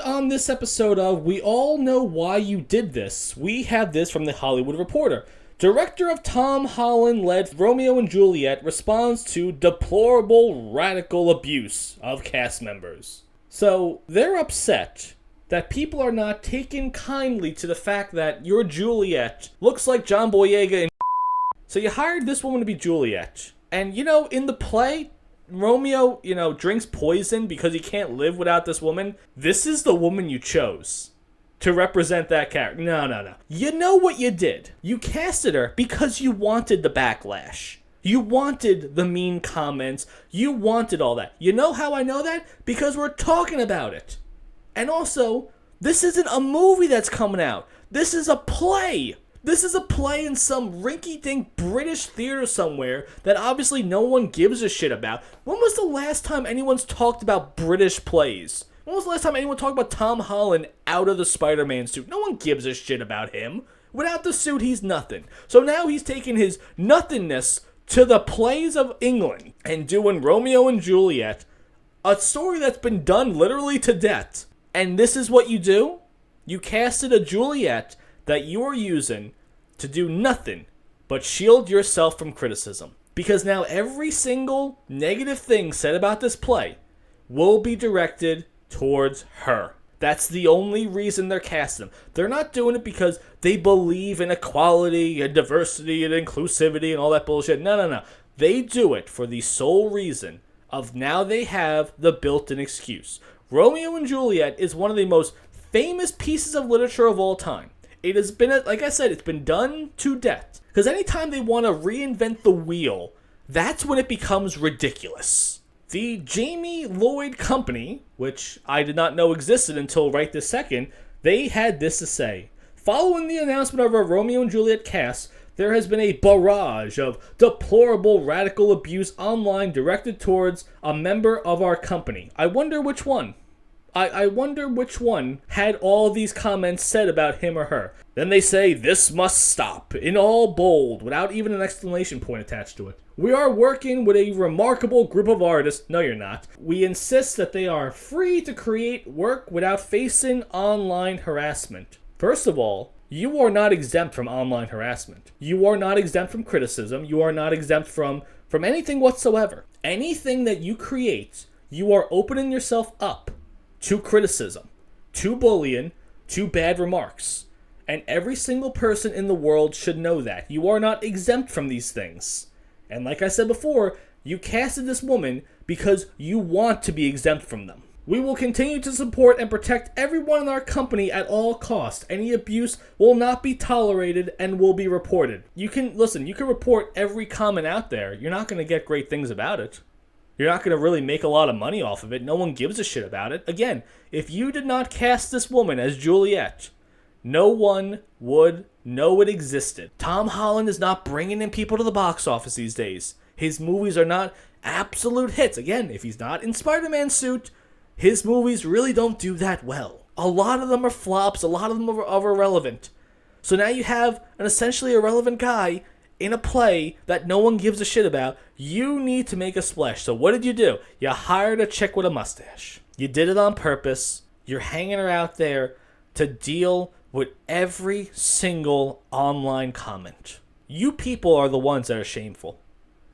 on this episode of We All Know Why You Did This, we have this from The Hollywood Reporter. Director of Tom Holland-led Romeo and Juliet responds to deplorable radical abuse of cast members. So, they're upset that people are not taking kindly to the fact that your Juliet looks like John Boyega in So you hired this woman to be Juliet. And, in the play, Romeo, drinks poison because he can't live without this woman. This is the woman you chose to represent that character. No. You know what you did. You casted her because you wanted the backlash. You wanted the mean comments. You wanted all that. You know how I know that? Because we're talking about it. And also, this isn't a movie that's coming out. This is a play. This is a play in some rinky-dink British theater somewhere that obviously no one gives a shit about. When was the last time anyone's talked about British plays? When was the last time anyone talked about Tom Holland out of the Spider-Man suit? No one gives a shit about him. Without the suit, he's nothing. So now he's taking his nothingness to the plays of England and doing Romeo and Juliet, a story that's been done literally to death. And this is what you do? You casted a Juliet that you are using to do nothing but shield yourself from criticism. Because now every single negative thing said about this play will be directed towards her. That's the only reason they're casting them. They're not doing it because they believe in equality and diversity and inclusivity and all that bullshit. No. They do it for the sole reason of now they have the built-in excuse. Romeo and Juliet is one of the most famous pieces of literature of all time. It has been, like I said, it's been done to death. Because anytime they want to reinvent the wheel, that's when it becomes ridiculous. The Jamie Lloyd Company, which I did not know existed until right this second, they had this to say. Following the announcement of our Romeo and Juliet cast, there has been a barrage of deplorable radical abuse online directed towards a member of our company. I wonder which one. I wonder which one had all these comments said about him or her. Then they say, "This must stop," in all bold, without even an exclamation point attached to it. "We are working with a remarkable group of artists." No, you're not. "We insist that they are free to create work without facing online harassment." First of all, you are not exempt from online harassment. You are not exempt from criticism. You are not exempt from anything whatsoever. Anything that you create, you are opening yourself up to criticism, to bullying, to bad remarks. And every single person in the world should know that. You are not exempt from these things. And like I said before, you casted this woman because you want to be exempt from them. "We will continue to support and protect everyone in our company at all costs. Any abuse will not be tolerated and will be reported." You can report every comment out there. You're not going to get great things about it. You're not going to really make a lot of money off of it. No one gives a shit about it. Again, if you did not cast this woman as Juliet, no one would know it existed. Tom Holland is not bringing in people to the box office these days. His movies are not absolute hits. Again, if he's not in Spider-Man suit, his movies really don't do that well. A lot of them are flops. A lot of them are irrelevant. So now you have an essentially irrelevant guy in a play that no one gives a shit about. You need to make a splash. So what did you do? You hired a chick with a mustache. You did it on purpose. You're hanging her out there to deal with every single online comment. You people are the ones that are shameful.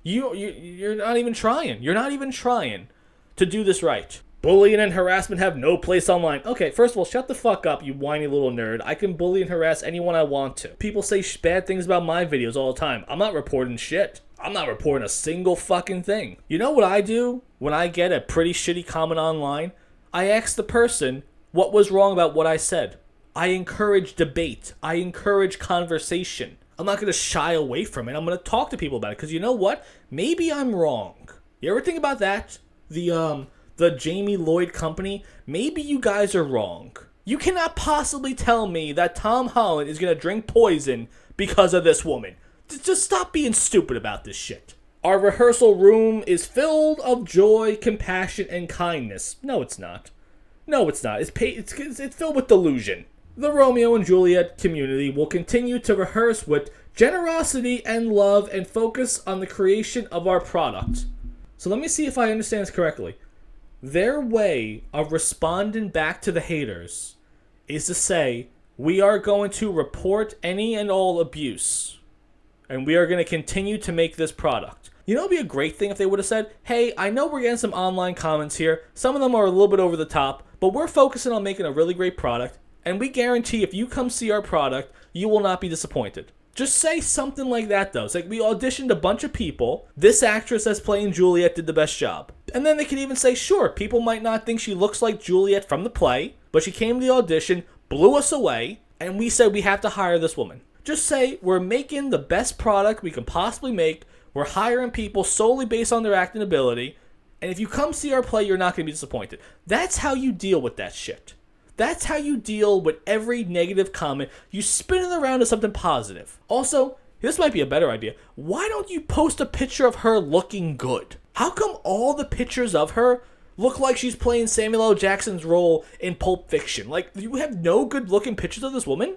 You're not even trying. You're not even trying to do this right. Bullying and harassment have no place online. Okay, first of all, shut the fuck up, you whiny little nerd. I can bully and harass anyone I want to. People say bad things about my videos all the time. I'm not reporting shit. I'm not reporting a single fucking thing. You know what I do when I get a pretty shitty comment online? I ask the person what was wrong about what I said. I encourage debate. I encourage conversation. I'm not going to shy away from it. I'm going to talk to people about it. Because you know what? Maybe I'm wrong. You ever think about that? The Jamie Lloyd Company, maybe you guys are wrong. You cannot possibly tell me that Tom Holland is going to drink poison because of this woman. Just stop being stupid about this shit. Our rehearsal room is filled of joy, compassion, and kindness. No, it's not. No, it's not. It's filled with delusion. The Romeo and Juliet community will continue to rehearse with generosity and love and focus on the creation of our product. So let me see if I understand this correctly. Their way of responding back to the haters is to say, we are going to report any and all abuse, and we are going to continue to make this product. You know, it would be a great thing if they would have said, hey, I know we're getting some online comments here. Some of them are a little bit over the top, but we're focusing on making a really great product, and we guarantee if you come see our product, you will not be disappointed. Just say something like that, though. It's like, we auditioned a bunch of people. This actress that's playing Juliet did the best job. And then they could even say, sure, people might not think she looks like Juliet from the play, but she came to the audition, blew us away, and we said we have to hire this woman. Just say, we're making the best product we can possibly make. We're hiring people solely based on their acting ability. And if you come see our play, you're not going to be disappointed. That's how you deal with that shit. That's how you deal with every negative comment. You spin it around to something positive. Also, this might be a better idea. Why don't you post a picture of her looking good? How come all the pictures of her look like she's playing Samuel L. Jackson's role in Pulp Fiction? Like, you have no good looking pictures of this woman?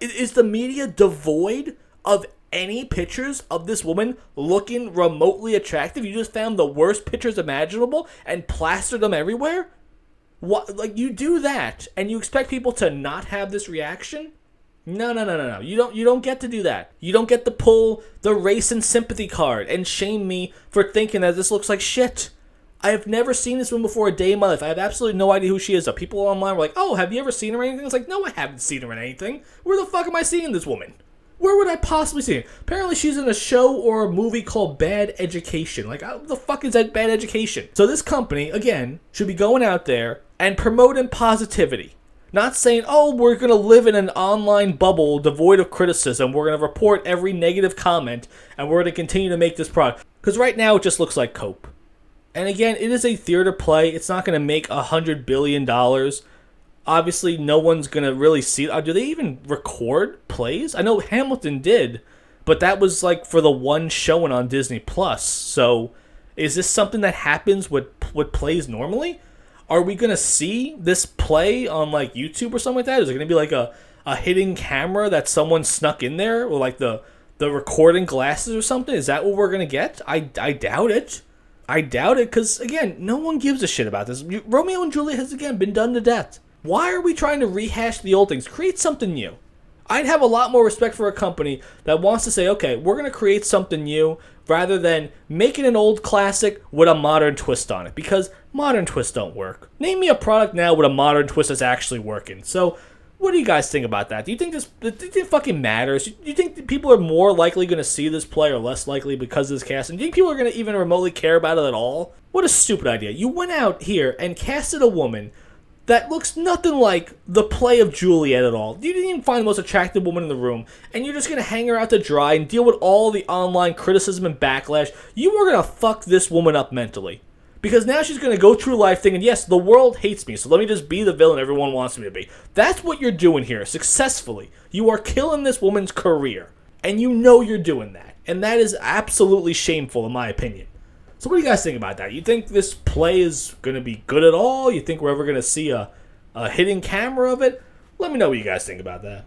Is the media devoid of any pictures of this woman looking remotely attractive? You just found the worst pictures imaginable and plastered them everywhere? What, like, you do that and you expect people to not have this reaction? No. You don't get to do that. You don't get to pull the race and sympathy card and shame me for thinking that this looks like shit. I have never seen this woman before a day in my life. I have absolutely no idea who she is. People online were like, oh, have you ever seen her in anything? It's like, no, I haven't seen her in anything. Where the fuck am I seeing this woman? Where would I possibly see her? Apparently she's in a show or a movie called Bad Education. Like, how the fuck is that Bad Education? So this company, again, should be going out there and promoting positivity. Not saying, oh, we're going to live in an online bubble devoid of criticism. We're going to report every negative comment, and we're going to continue to make this product. Because right now it just looks like cope. And again, it is a theater play. It's not going to make $100 billion. Obviously, no one's going to really see it. Do they even record plays? I know Hamilton did, but that was like for the one showing on Disney+. So is this something that happens with plays normally? Are we going to see this play on like YouTube or something like that? Is it going to be like a hidden camera that someone snuck in there? Or like the recording glasses or something? Is that what we're going to get? I doubt it. I doubt it because, again, no one gives a shit about this. Romeo and Juliet has, again, been done to death. Why are we trying to rehash the old things? Create something new. I'd have a lot more respect for a company that wants to say, okay, we're going to create something new rather than making an old classic with a modern twist on it, because modern twists don't work. Name me a product now with a modern twist that's actually working. So what do you guys think about that? Do you think it fucking matters? Do you think people are more likely going to see this play or less likely because of this casting? Do you think people are going to even remotely care about it at all? What a stupid idea. You went out here and casted a woman that looks nothing like the play of Juliet at all. You didn't even find the most attractive woman in the room, and you're just going to hang her out to dry and deal with all the online criticism and backlash. You are going to fuck this woman up mentally. Because now she's going to go through life thinking, yes, the world hates me, so let me just be the villain everyone wants me to be. That's what you're doing here, successfully. You are killing this woman's career, and you know you're doing that. And that is absolutely shameful, in my opinion. So what do you guys think about that? You think this play is going to be good at all? You think we're ever going to see a hidden camera of it? Let me know what you guys think about that.